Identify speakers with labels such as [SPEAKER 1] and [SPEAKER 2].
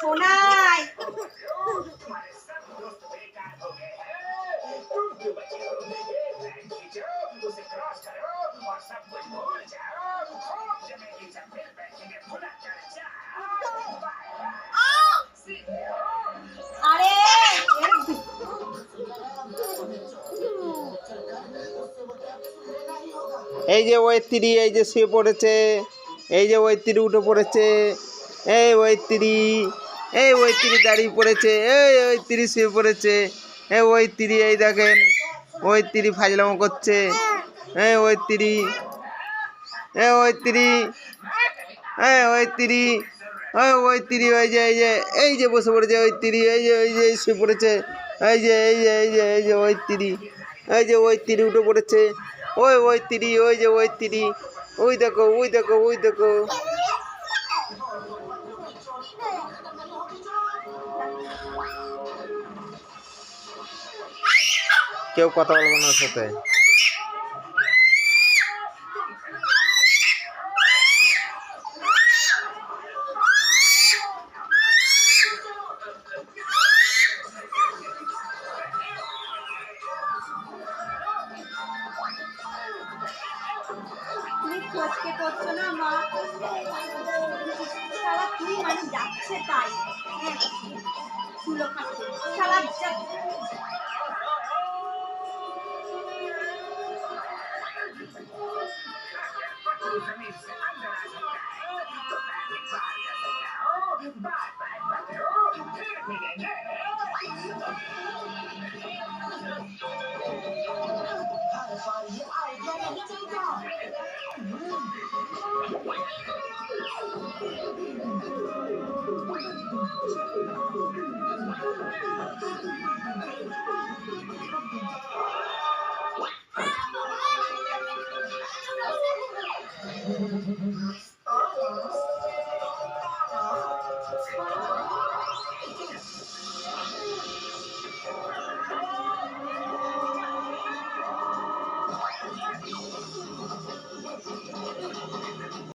[SPEAKER 1] শোনাই। আরে
[SPEAKER 2] এই যে ওয়েত্রী, এই যে শুয়ে পড়েছে, এই যে ওয়েত্রী উঠে পড়েছে, এই ওয়েত্রী, এই ওয়েত্রী দাঁড়িয়ে পড়েছে, এই ওয়েত্রী শুয়ে পড়েছে, এই ওয়েত্রী, এই দেখেন ওয়েত্রী ফাজলামো করছে, এই ওয়েত্রী, এই ওয়েত্রী, এই ওয়েত্রী, ওই ওয়েত্রী, এই যে বসে পড়েছে ওয়েত্রী, এই যে শুয়ে পড়েছে, এই যে ওয়েত্রী, এই যে ওয়েত্রী উঠে পড়েছে, ওই ওয়েত্রী, ওই যে ওয়েত্রী, ওই দেখো, ওই দেখো, ওই দেখো। কেউ কথা বলবো না ওর সাথে।
[SPEAKER 1] তুমি খোঁজকে করছো না মা, শালা তুই মানে যাচ্ছে তাই। হ্যাঁ, চুলো খাচ্ছে শালা